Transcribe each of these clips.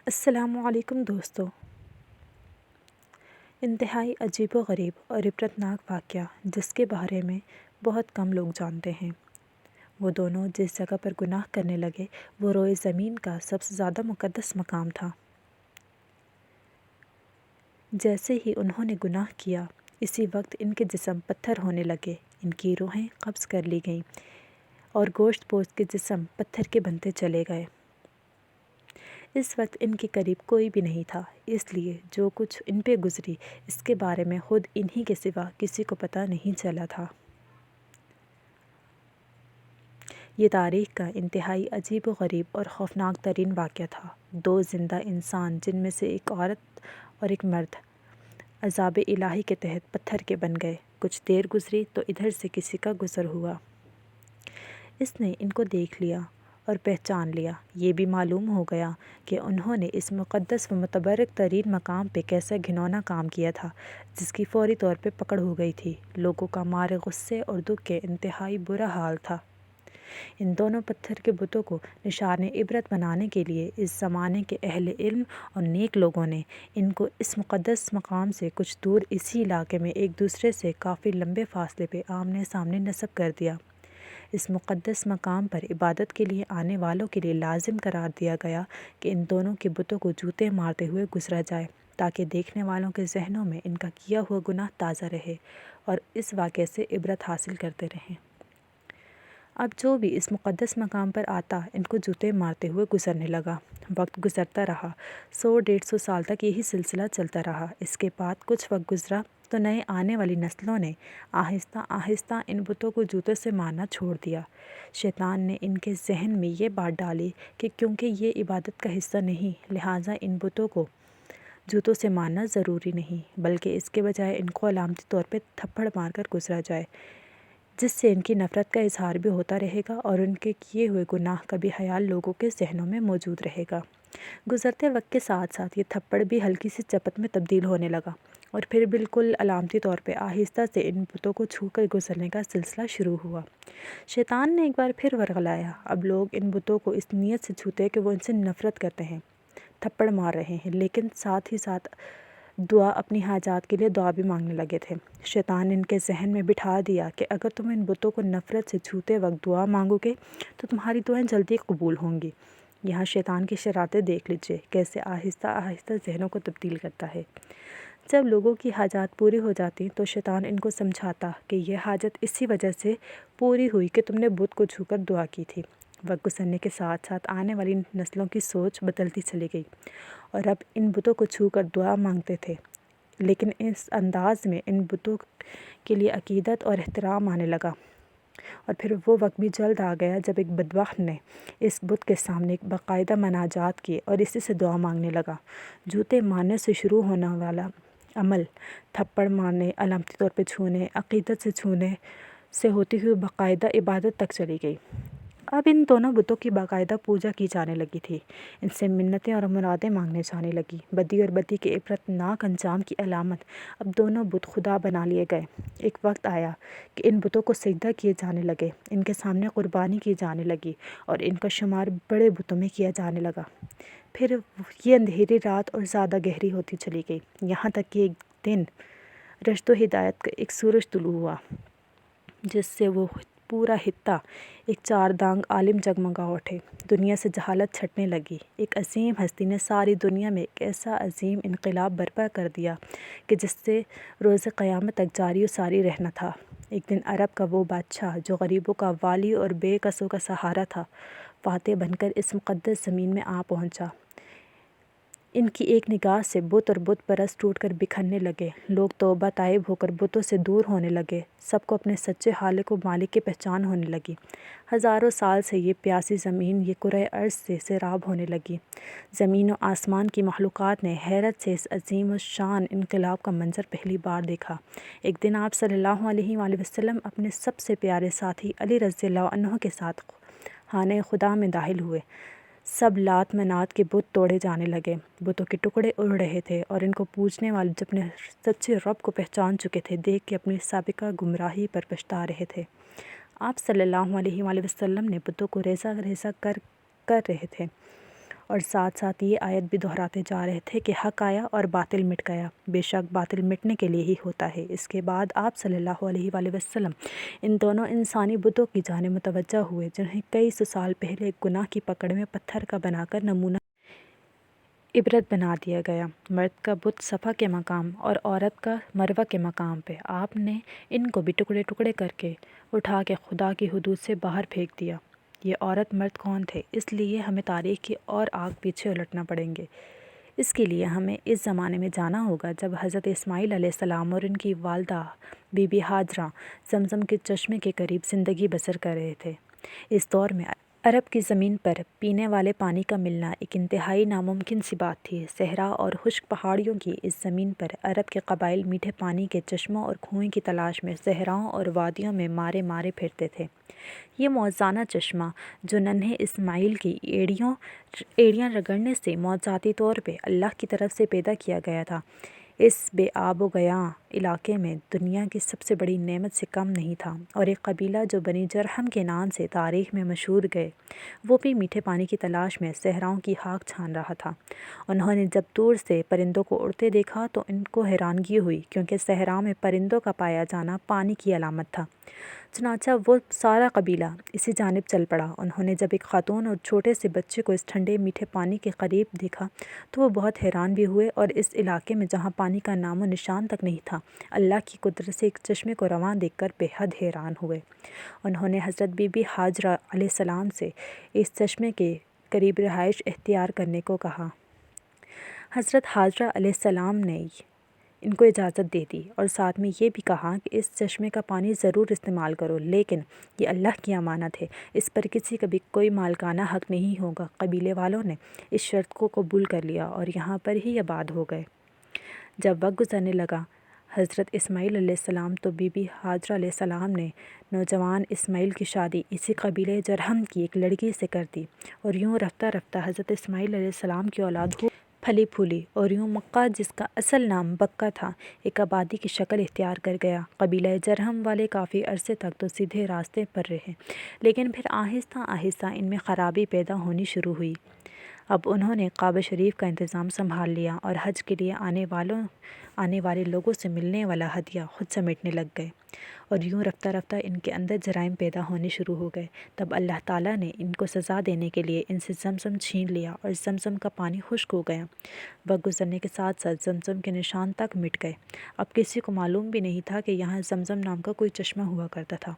السلام علیکم دوستو۔ انتہائی عجیب و غریب اور عبرتناک واقعہ جس کے بارے میں بہت کم لوگ جانتے ہیں۔ وہ دونوں جس جگہ پر گناہ کرنے لگے وہ روئے زمین کا سب سے زیادہ مقدس مقام تھا۔ جیسے ہی انہوں نے گناہ کیا اسی وقت ان کے جسم پتھر ہونے لگے، ان کی روحیں قبض کر لی گئیں اور گوشت پوست کے جسم پتھر کے بنتے چلے گئے۔ اس وقت ان کے قریب کوئی بھی نہیں تھا، اس لیے جو کچھ ان پہ گزری اس کے بارے میں خود انہی کے سوا کسی کو پتہ نہیں چلا تھا۔ یہ تاریخ کا انتہائی عجیب و غریب اور خوفناک ترین واقعہ تھا۔ دو زندہ انسان جن میں سے ایک عورت اور ایک مرد عذاب الہی کے تحت پتھر کے بن گئے۔ کچھ دیر گزری تو ادھر سے کسی کا گزر ہوا۔ اس نے ان کو دیکھ لیا اور پہچان لیا۔ یہ بھی معلوم ہو گیا کہ انہوں نے اس مقدس و متبرک ترین مقام پہ کیسا گھناؤنا کام کیا تھا جس کی فوری طور پہ پکڑ ہو گئی تھی۔ لوگوں کا مارے غصے اور دکھ کے انتہائی برا حال تھا۔ ان دونوں پتھر کے بتوں کو نشان عبرت بنانے کے لیے اس زمانے کے اہل علم اور نیک لوگوں نے ان کو اس مقدس مقام سے کچھ دور اسی علاقے میں ایک دوسرے سے کافی لمبے فاصلے پہ آمنے سامنے نصب کر دیا۔ اس مقدس مقام پر عبادت کے لیے آنے والوں کے لیے لازم قرار دیا گیا کہ ان دونوں کے بتوں کو جوتے مارتے ہوئے گزرا جائے تاکہ دیکھنے والوں کے ذہنوں میں ان کا کیا ہوا گناہ تازہ رہے اور اس واقعے سے عبرت حاصل کرتے رہیں۔ اب جو بھی اس مقدس مقام پر آتا ان کو جوتے مارتے ہوئے گزرنے لگا۔ وقت گزرتا رہا، 100-150 سال تک یہی سلسلہ چلتا رہا۔ اس کے بعد کچھ وقت گزرا تو نئے آنے والی نسلوں نے آہستہ آہستہ ان بتوں کو جوتوں سے مارنا چھوڑ دیا۔ شیطان نے ان کے ذہن میں یہ بات ڈالی کہ کیونکہ یہ عبادت کا حصہ نہیں لہٰذا ان بتوں کو جوتوں سے مارنا ضروری نہیں، بلکہ اس کے بجائے ان کو علامتی طور پہ تھپڑ مار کر گزرا جائے، جس سے ان کی نفرت کا اظہار بھی ہوتا رہے گا اور ان کے کیے ہوئے گناہ کا بھی خیال لوگوں کے ذہنوں میں موجود رہے گا۔ گزرتے وقت کے ساتھ ساتھ یہ تھپڑ بھی ہلکی سی چپت میں تبدیل ہونے لگا اور پھر بالکل علامتی طور پہ آہستہ سے ان بتوں کو چھو کر گزرنے کا سلسلہ شروع ہوا۔ شیطان نے ایک بار پھر ورغلایا۔ اب لوگ ان بتوں کو اس نیت سے چھوتے کہ وہ ان سے نفرت کرتے ہیں، تھپڑ مار رہے ہیں، لیکن ساتھ ہی ساتھ دعا اپنی حاجات کے لیے دعا بھی مانگنے لگے تھے۔ شیطان نے ان کے ذہن میں بٹھا دیا کہ اگر تم ان بتوں کو نفرت سے چھوتے وقت دعا مانگو گے تو تمہاری دعائیں جلدی قبول ہوں گی۔ یہاں شیطان کی شرارتیں دیکھ لیجئے کیسے آہستہ آہستہ ذہنوں کو تبدیل کرتا ہے۔ جب لوگوں کی حاجات پوری ہو جاتی تو شیطان ان کو سمجھاتا کہ یہ حاجت اسی وجہ سے پوری ہوئی کہ تم نے بت کو چھو کر دعا کی تھی۔ وقت گزرنے کے ساتھ ساتھ آنے والی نسلوں کی سوچ بدلتی چلی گئی اور اب ان بتوں کو چھو کر دعا مانگتے تھے، لیکن اس انداز میں ان بتوں کے لیے عقیدت اور احترام آنے لگا۔ اور پھر وہ وقت بھی جلد آ گیا جب ایک بدبخت نے اس بت کے سامنے ایک باقاعدہ مناجات کی اور اسی سے دعا مانگنے لگا۔ جوتے مارنے سے شروع ہونے والا عمل تھپڑ مارنے، علامتی طور پہ چھونے، عقیدت سے چھونے سے ہوتی ہوئی باقاعدہ عبادت تک چلی گئی۔ اب ان دونوں بتوں کی باقاعدہ پوجا کی جانے لگی تھی، ان سے منتیں اور مرادیں مانگنے جانے لگی۔ بدی اور بدی کے عبرتناک انجام کی علامت اب دونوں بت خدا بنا لیے گئے۔ ایک وقت آیا کہ ان بتوں کو سجدہ کیے جانے لگے، ان کے سامنے قربانی کی جانے لگی اور ان کا شمار بڑے بتوں میں کیا جانے لگا۔ پھر یہ اندھیری رات اور زیادہ گہری ہوتی چلی گئی، یہاں تک کہ ایک دن رشد و ہدایت کا ایک سورج طلوع ہوا جس سے وہ پورا خطہ ایک 4 دانگ عالم جگمگا اٹھے۔ دنیا سے جہالت چھٹنے لگی۔ ایک عظیم ہستی نے ساری دنیا میں ایک ایسا عظیم انقلاب برپا کر دیا کہ جس سے روز قیامت تک جاری و ساری رہنا تھا۔ ایک دن عرب کا وہ بادشاہ جو غریبوں کا والی اور بے کسوں کا سہارا تھا، فاتح بن کر اس مقدس زمین میں آ پہنچا۔ ان کی ایک نگاہ سے بت اور بت پرست ٹوٹ کر بکھرنے لگے۔ لوگ توبہ طائب ہو کر بتوں سے دور ہونے لگے۔ سب کو اپنے سچے خالق و مالک کی پہچان ہونے لگی۔ ہزاروں سال سے یہ پیاسی زمین یہ کرۂ ارض سے سیراب ہونے لگی۔ زمین و آسمان کی مخلوقات نے حیرت سے اس عظیم الشان انقلاب کا منظر پہلی بار دیکھا۔ ایک دن آپ صلی اللہ علیہ وآلہ وسلم اپنے سب سے پیارے ساتھی علی رضی اللہ عنہ کے ساتھ خانہ خدا میں داخل ہوئے۔ سب لات منات کے بت توڑے جانے لگے، بتوں کے ٹکڑے اڑ رہے تھے اور ان کو پوجنے والے جب اپنے سچے رب کو پہچان چکے تھے دیکھ کے اپنی سابقہ گمراہی پر پچھتا رہے تھے۔ آپ صلی اللہ علیہ وآلہ وسلم نے بتوں کو ریزہ ریزہ کر رہے تھے اور ساتھ ساتھ یہ آیت بھی دہراتے جا رہے تھے کہ حق آیا اور باطل مٹ گیا، بے شک باطل مٹنے کے لیے ہی ہوتا ہے۔ اس کے بعد آپ صلی اللہ علیہ وآلہ وسلم ان دونوں انسانی بتوں کی جانب متوجہ ہوئے جنہیں کئی سو سال پہلے گناہ کی پکڑ میں پتھر کا بنا کر نمونہ عبرت بنا دیا گیا۔ مرد کا بت صفا کے مقام اور عورت کا مروہ کے مقام پہ آپ نے ان کو بھی ٹکڑے ٹکڑے کر کے اٹھا کے خدا کی حدود سے باہر پھینک دیا۔ یہ عورت مرد کون تھے؟ اس لیے ہمیں تاریخ کی اور آگ پیچھے الٹنا پڑیں گے۔ اس کے لیے ہمیں اس زمانے میں جانا ہوگا جب حضرت اسماعیل علیہ السلام اور ان کی والدہ بی بی ہاجرہ زمزم کے چشمے کے قریب زندگی بسر کر رہے تھے۔ اس دور میں عرب کی زمین پر پینے والے پانی کا ملنا ایک انتہائی ناممکن سی بات تھی۔ صحرا اور خشک پہاڑیوں کی اس زمین پر عرب کے قبائل میٹھے پانی کے چشموں اور کنویں کی تلاش میں صحراؤں اور وادیوں میں مارے مارے پھرتے تھے۔ یہ موزانہ چشمہ جو ننھے اسماعیل کی ایڑیاں رگڑنے سے معجزاتی طور پہ اللہ کی طرف سے پیدا کیا گیا تھا، اس بے آب و گیاں علاقے میں دنیا کی سب سے بڑی نعمت سے کم نہیں تھا، اور ایک قبیلہ جو بنی جرہم کے نام سے تاریخ میں مشہور گئے، وہ بھی میٹھے پانی کی تلاش میں صحراؤں کی خاک چھان رہا تھا۔ انہوں نے جب دور سے پرندوں کو اڑتے دیکھا تو ان کو حیرانگی ہوئی، کیونکہ صحرا میں پرندوں کا پایا جانا پانی کی علامت تھا۔ چنانچہ وہ سارا قبیلہ اسی جانب چل پڑا۔ انہوں نے جب ایک خاتون اور چھوٹے سے بچے کو اس ٹھنڈے میٹھے پانی کے قریب دیکھا تو وہ بہت حیران بھی ہوئے، اور اس علاقے میں جہاں پانی کا نام و نشان تک نہیں تھا، اللہ کی قدرت سے ایک چشمے کو رواں دیکھ کر بے حد حیران ہوئے۔ انہوں نے حضرت بی بی ہاجرہ علیہ السلام سے اس چشمے کے قریب رہائش اختیار کرنے کو کہا۔ حضرت ہاجرہ علیہ السلام نے ان کو اجازت دے دی، اور ساتھ میں یہ بھی کہا کہ اس چشمے کا پانی ضرور استعمال کرو، لیکن یہ اللہ کی امانت ہے، اس پر کسی کا بھی کوئی مالکانہ حق نہیں ہوگا۔ قبیلے والوں نے اس شرط کو قبول کر لیا اور یہاں پر ہی آباد ہو گئے۔ جب وقت گزرنے لگا، حضرت اسماعیل علیہ السلام تو بی بی ہاجرہ علیہ السلام نے نوجوان اسماعیل کی شادی اسی قبیلے جرہم کی ایک لڑکی سے کر دی، اور یوں رفتہ رفتہ حضرت اسماعیل علیہ السلام کی اولاد پھلی پھولی، اور یوں مکہ جس کا اصل نام بکہ تھا، ایک آبادی کی شکل اختیار کر گیا۔ قبیلہ جرہم والے کافی عرصے تک تو سیدھے راستے پر رہے، لیکن پھر آہستہ آہستہ ان میں خرابی پیدا ہونی شروع ہوئی۔ اب انہوں نے کعبہ شریف کا انتظام سنبھال لیا، اور حج کے لیے آنے والے لوگوں سے ملنے والا ہدیہ خود سمیٹنے لگ گئے، اور یوں رفتہ رفتہ ان کے اندر جرائم پیدا ہونے شروع ہو گئے۔ تب اللہ تعالیٰ نے ان کو سزا دینے کے لیے ان سے زمزم چھین لیا، اور زمزم کا پانی خشک ہو گیا۔ وقت گزرنے کے ساتھ ساتھ زمزم کے نشان تک مٹ گئے۔ اب کسی کو معلوم بھی نہیں تھا کہ یہاں زمزم نام کا کوئی چشمہ ہوا کرتا تھا۔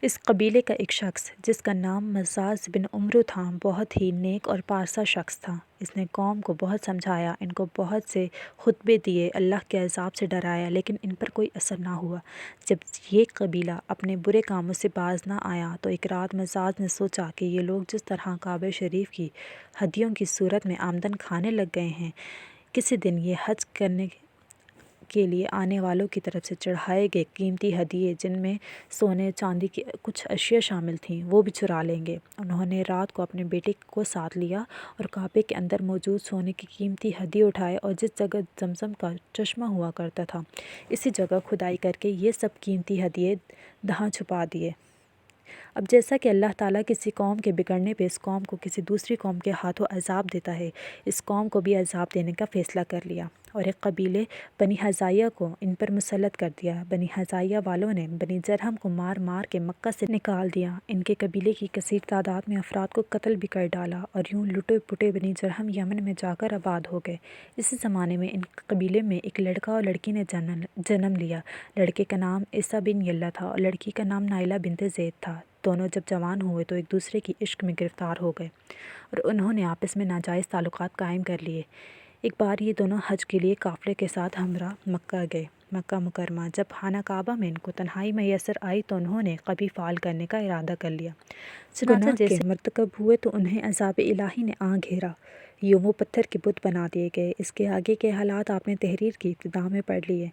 اس قبیلے کا ایک شخص جس کا نام مزاز بن عمرو تھا، بہت ہی نیک اور پارسا شخص تھا۔ اس نے قوم کو بہت سمجھایا، ان کو بہت سے خطبے دیے، اللہ کے عذاب سے ڈرایا، لیکن ان پر کوئی اثر نہ ہوا۔ جب یہ قبیلہ اپنے برے کاموں سے باز نہ آیا تو ایک رات مزاز نے سوچا کہ یہ لوگ جس طرح کعبہ شریف کی ہدیوں کی صورت میں آمدن کھانے لگ گئے ہیں، کسی دن یہ حج کرنے کے لیے آنے والوں کی طرف سے چڑھائے گئے قیمتی ہدیے، جن میں سونے چاندی کی کچھ اشیاء شامل تھیں، وہ بھی چرا لیں گے۔ انہوں نے رات کو اپنے بیٹے کو ساتھ لیا اور کعبے کے اندر موجود سونے کی قیمتی ہدیے اٹھائے، اور جس جگہ زمزم کا چشمہ ہوا کرتا تھا، اسی جگہ کھدائی کر کے یہ سب قیمتی ہدیے دہاں چھپا دیے۔ اب جیسا کہ اللہ تعالیٰ کسی قوم کے بگڑنے پہ اس قوم کو کسی دوسری قوم کے ہاتھوں عذاب دیتا ہے، اس قوم کو بھی عذاب دینے کا فیصلہ کر لیا، اور ایک قبیلے بنی حذائیہ کو ان پر مسلط کر دیا۔ بنی حذائیہ والوں نے بنی جرہم کو مار مار کے مکہ سے نکال دیا۔ ان کے قبیلے کی کثیر تعداد میں افراد کو قتل بھی کر ڈالا، اور یوں لٹے پٹے بنی جرہم یمن میں جا کر آباد ہو گئے۔ اسی زمانے میں ان قبیلے میں ایک لڑکا اور لڑکی نے جنم لیا۔ لڑکے کا نام عیسیٰ بن یلہ تھا، اور لڑکی کا نام نائلہ بنت زید تھا۔ دونوں جب جوان ہوئے تو ایک دوسرے کی عشق میں گرفتار ہو گئے، اور انہوں نے آپس میں ناجائز تعلقات قائم کر لیے۔ ایک بار یہ دونوں حج کے لیے قافلے کے ساتھ ہمراہ مکہ گئے۔ مکہ مکرمہ جب خانہ کعبہ میں ان کو تنہائی میسر آئی تو انہوں نے کبھی فعال کرنے کا ارادہ کر لیا۔ چنانچہ جیسے مرتکب ہوئے تو انہیں عذاب الہی نے آ گھیرا، یوں وہ پتھر کے بت بنا دیے گئے۔ اس کے آگے کے حالات آپ نے تحریر کی ابتدا میں پڑھ لیے۔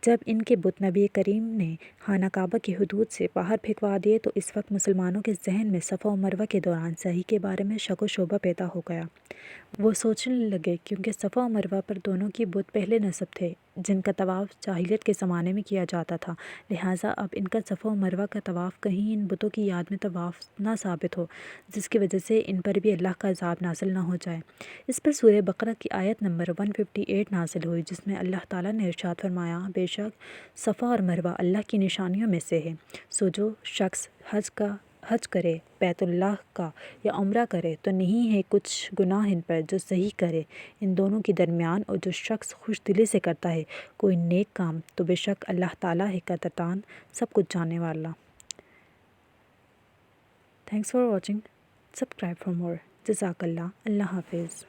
جب ان کے بت نبی کریم نے خانہ کعبہ کی حدود سے باہر پھینکوا دیے تو اس وقت مسلمانوں کے ذہن میں صفا و مروہ کے دوران صحیح کے بارے میں شک و شبہ پیدا ہو گیا۔ وہ سوچنے لگے کیونکہ صفا و مروہ پر دونوں کی بت پہلے نصب تھے جن کا طواف جاہلیت کے زمانے میں کیا جاتا تھا، لہٰذا اب ان کا صفا و مروہ کا طواف کہیں ان بتوں کی یاد میں طواف نہ ثابت ہو، جس کی وجہ سے ان پر بھی اللہ کا عذاب نازل نہ ہو جائے۔ اس پر سورہ بقرہ کی آیت نمبر 158 نازل ہوئی، جس میں اللہ تعالیٰ نے ارشاد فرمایا، بے شک صفا اور مروہ اللہ کی نشانیوں میں سے ہے، سو جو شخص حج کرے بیت اللہ کا یا عمرہ کرے تو نہیں ہے کچھ گناہ ان پر جو صحیح کرے ان دونوں کے درمیان، اور جو شخص خوش دلی سے کرتا ہے کوئی نیک کام تو بے شک اللہ تعالیٰ ہے قدردان، سب کچھ جاننے والا۔ Thanks for watching, subscribe for more. جزاک اللہ۔ اللہ حافظ۔